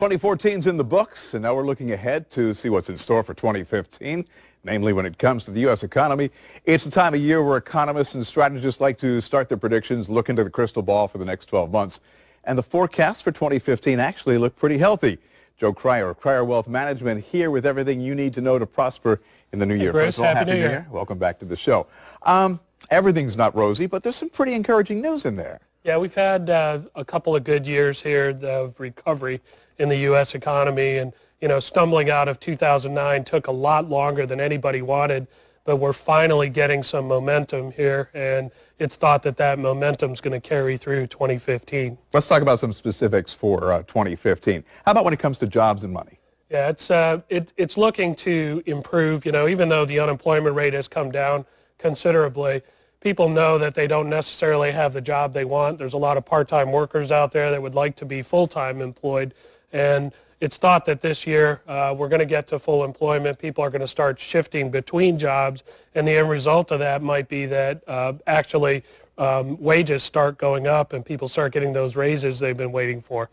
2014's in the books, and now we're looking ahead to see what's in store for 2015, namely when it comes to the U.S. economy. It's the time of year where economists and strategists like to start their predictions, look into the crystal ball for the next 12 months. And the forecasts for 2015 actually look pretty healthy. Joe Krier of Krier Wealth Management here with everything you need to know to prosper in the new year. Bruce, first of all, happy New Year. Welcome back to the show. Everything's not rosy, but there's some pretty encouraging news in there. Yeah, we've had a couple of good years here of recovery in the U.S. economy, and stumbling out of 2009 took a lot longer than anybody wanted, but we're finally getting some momentum here, and it's thought that that momentum's going to carry through 2015. Let's talk about some specifics for 2015. How about when it comes to jobs and money? Yeah, it's looking to improve. Even though the unemployment rate has come down considerably, people know that they don't necessarily have the job they want. There's a lot of part-time workers out there that would like to be full-time employed, and it's thought that this year we're going to get to full employment. People are going to start shifting between jobs, and the end result of that might be that actually wages start going up and people start getting those raises they've been waiting for.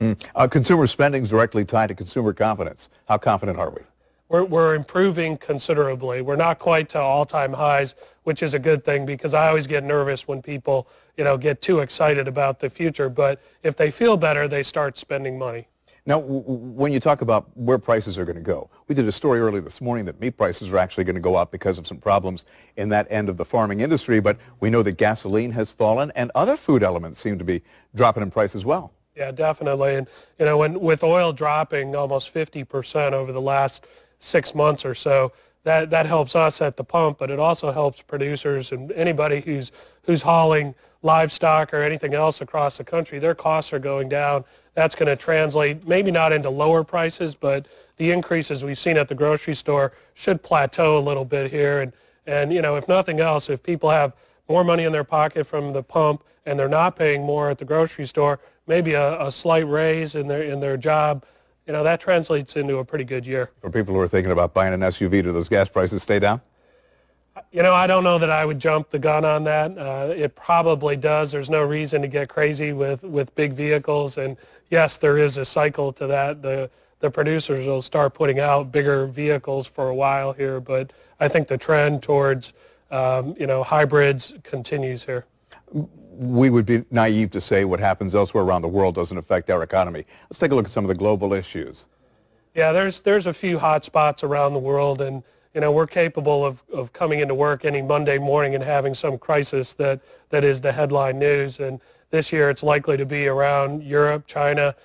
Consumer spending is directly tied to consumer confidence. How confident are we? We're improving considerably. We're not quite to all-time highs, which is a good thing, because I always get nervous when people get too excited about the future. But if they feel better, they start spending money. Now, when you talk about where prices are going to go, we did a story early this morning that meat prices are actually going to go up because of some problems in that end of the farming industry, but we know that gasoline has fallen and other food elements seem to be dropping in price as well. Yeah, definitely. And with oil dropping almost 50% over the last 6 months or so, that helps us at the pump, but it also helps producers and anybody who's hauling livestock or anything else across the country. Their costs are going down. That's going to translate maybe not into lower prices, but the increases we've seen at the grocery store should plateau a little bit here. And if nothing else, if people have more money in their pocket from the pump and they're not paying more at the grocery store, maybe a slight raise in their job, that translates into a pretty good year. For people who are thinking about buying an SUV, do those gas prices stay down? I don't know that I would jump the gun on that. It probably does. There's no reason to get crazy with big vehicles. And yes, there is a cycle to that. The producers will start putting out bigger vehicles for a while here, but I think the trend towards hybrids continues here. We would be naive to say what happens elsewhere around the world doesn't affect our economy. Let's take a look at some of the global issues. Yeah, there's a few hot spots around the world, and we're capable of coming into work any Monday morning and having some crisis that is the headline news. And this year it's likely to be around Europe, China,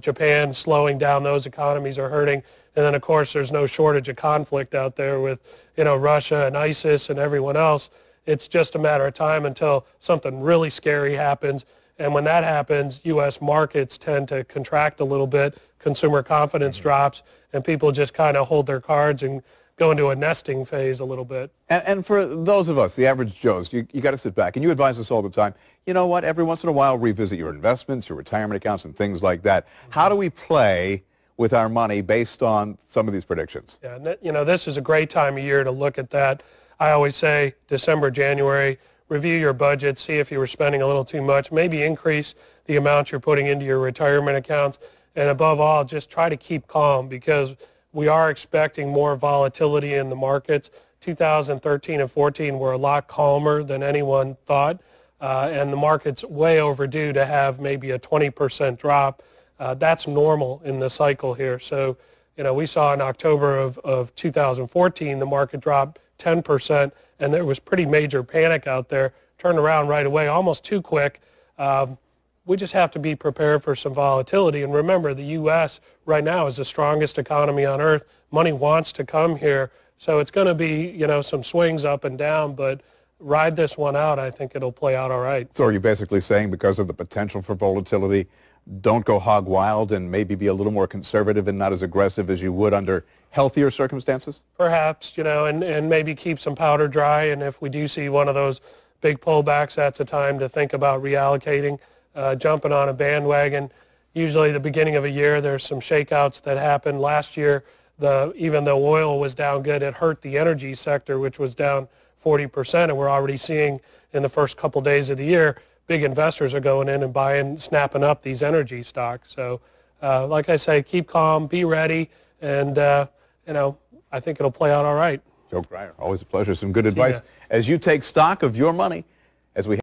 Japan slowing down. Those economies are hurting. And then, of course, there's no shortage of conflict out there with Russia and ISIS and everyone else. It's just a matter of time until something really scary happens. And when that happens, U.S. markets tend to contract a little bit, consumer confidence drops, and people just kind of hold their cards and go into a nesting phase a little bit. And for those of us, the average Joes, you got to sit back, and you advise us all the time, you know what, every once in a while revisit your investments, your retirement accounts, and things like that. How do we play with our money based on some of these predictions? Yeah, this is a great time of year to look at that. I always say December, January, review your budget, see if you were spending a little too much, maybe increase the amount you're putting into your retirement accounts, and above all, just try to keep calm, because we are expecting more volatility in the markets. 2013 and 14 were a lot calmer than anyone thought, and the market's way overdue to have maybe a 20% drop. That's normal in the cycle here. So, we saw in October of 2014, the market dropped 10%, and there was pretty major panic out there. Turned around right away, almost too quick. We just have to be prepared for some volatility. And remember, the U.S. right now is the strongest economy on earth. Money wants to come here. So it's going to be, some swings up and down, but ride this one out. I think it'll play out all right. So are you basically saying, because of the potential for volatility, don't go hog wild and maybe be a little more conservative and not as aggressive as you would under healthier circumstances? Perhaps, and maybe keep some powder dry. And if we do see one of those big pullbacks, that's a time to think about reallocating. Jumping on a bandwagon. Usually the beginning of a year, there's some shakeouts that happen. Last year, even though oil was down good, it hurt the energy sector, which was down 40%, and we're already seeing in the first couple days of the year, big investors are going in and snapping up these energy stocks. So like I say, keep calm, be ready, and you know, I think it'll play out all right. Joe Krier, always a pleasure. Some good See advice ya. as you take stock of your money as we